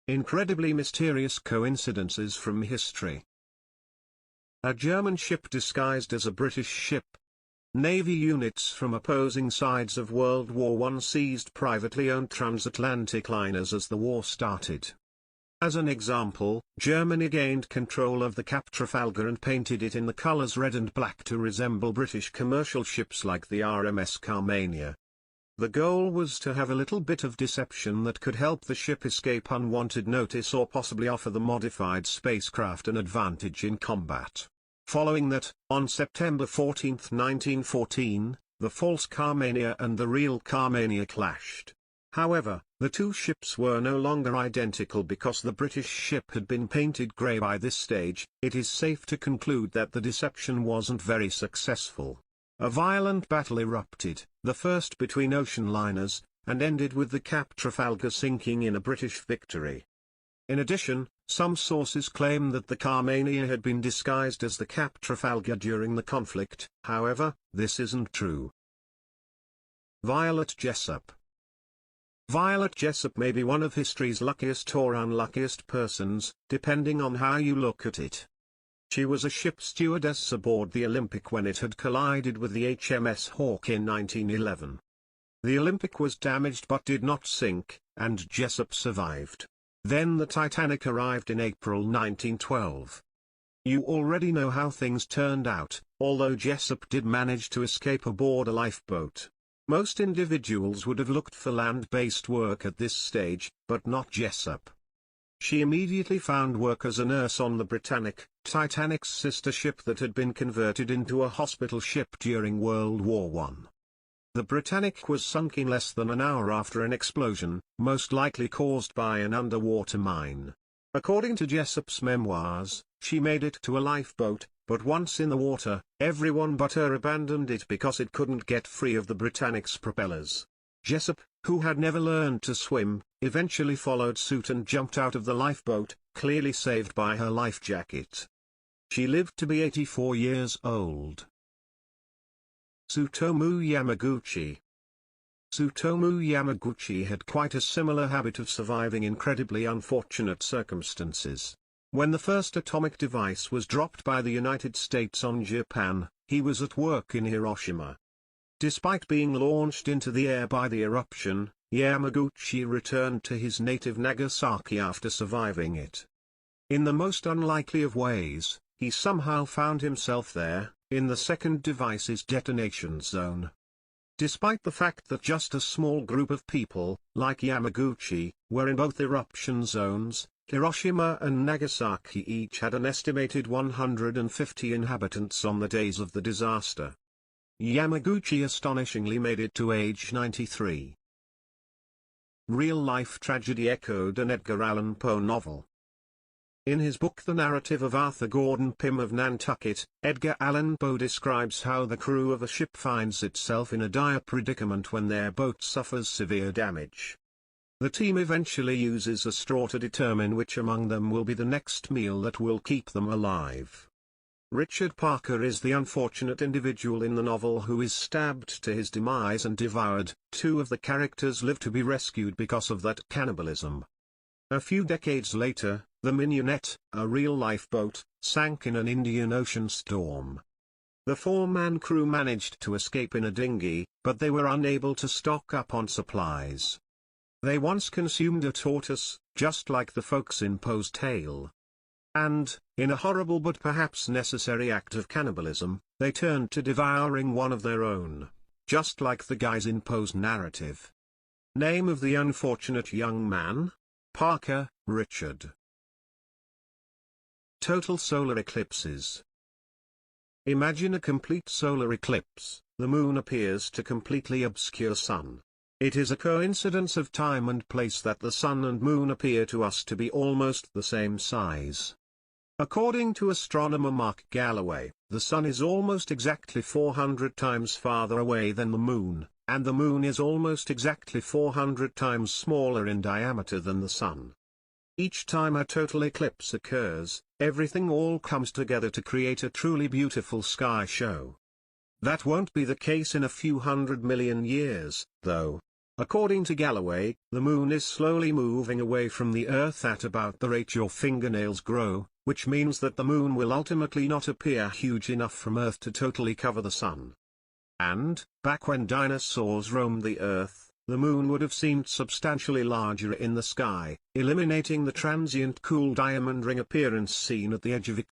Incredibly mysterious coincidences from history. A German ship disguised as a British ship. Navy units from opposing sides of World War I seized privately owned transatlantic liners as the war started. As an example, Germany gained control of the Cap Trafalgar and painted it in the colors red and black to resemble British commercial ships like the RMS Carmania. The goal was to have a little bit of deception that could help the ship escape unwanted notice or possibly offer the modified spacecraft an advantage in combat. Following that, on September 14, 1914, the false Carmania and the real Carmania clashed. However, the two ships were no longer identical because the British ship had been painted grey by this stage. It is safe to conclude that the deception wasn't very successful. A violent battle erupted, the first between ocean liners, and ended with the Cap Trafalgar sinking in a British victory. In addition, some sources claim that the Carmania had been disguised as the Cap Trafalgar during the conflict. However, this isn't true. Violet Jessop. Violet Jessop may be one of history's luckiest or unluckiest persons, depending on how you look at it. She was a ship stewardess aboard the Olympic when it had collided with the HMS Hawke in 1911. The Olympic was damaged but did not sink, and Jessop survived. Then the Titanic arrived in April 1912. You already know how things turned out, although Jessop did manage to escape aboard a lifeboat. Most individuals would have looked for land-based work at this stage, but not Jessop. She immediately found work as a nurse on the Britannic, Titanic's sister ship that had been converted into a hospital ship during World War I. The Britannic was sunk in less than an hour after an explosion, most likely caused by an underwater mine. According to Jessop's memoirs, she made it to a lifeboat, but once in the water, everyone but her abandoned it because it couldn't get free of the Britannic's propellers. Jessop, who had never learned to swim, eventually followed suit and jumped out of the lifeboat, clearly saved by her life jacket. She lived to be 84 years old. Tsutomu Yamaguchi. Tsutomu Yamaguchi had quite a similar habit of surviving incredibly unfortunate circumstances. When the first atomic device was dropped by the United States on Japan, he was at work in Hiroshima. Despite being launched into the air by the eruption, Yamaguchi returned to his native Nagasaki after surviving it. In the most unlikely of ways, he somehow found himself there, in the second device's detonation zone. Despite the fact that just a small group of people, like Yamaguchi, were in both eruption zones, Hiroshima and Nagasaki each had an estimated 150 inhabitants on the days of the disaster. Yamaguchi astonishingly made it to age 93. Real-life tragedy echoed an Edgar Allan Poe novel. In his book The Narrative of Arthur Gordon Pym of Nantucket, Edgar Allan Poe describes how the crew of a ship finds itself in a dire predicament when their boat suffers severe damage. The team eventually uses a straw to determine which among them will be the next meal that will keep them alive. Richard Parker is the unfortunate individual in the novel who is stabbed to his demise and devoured. Two of the characters live to be rescued because of that cannibalism. A few decades later, the Mignonette, a real lifeboat, sank in an Indian Ocean storm. The four-man crew managed to escape in a dinghy, but they were unable to stock up on supplies. They once consumed a tortoise, just like the folks in Poe's tale. And, in a horrible but perhaps necessary act of cannibalism, they turned to devouring one of their own, just like the guys in Poe's narrative. Name of the unfortunate young man? Parker, Richard. Total solar eclipses. Imagine a complete solar eclipse. The moon appears to completely obscure sun. It is a coincidence of time and place that the sun and moon appear to us to be almost the same size. According to astronomer Mark Galloway, the sun is almost exactly 400 times farther away than the moon, and the moon is almost exactly 400 times smaller in diameter than the sun. Each time a total eclipse occurs, everything all comes together to create a truly beautiful sky show. That won't be the case in a few 100 million years, though. According to Galloway, the moon is slowly moving away from the Earth at about the rate your fingernails grow, which means that the moon will ultimately not appear huge enough from Earth to totally cover the sun. And, back when dinosaurs roamed the Earth, the moon would have seemed substantially larger in the sky, eliminating the transient cool diamond ring appearance seen at the edge of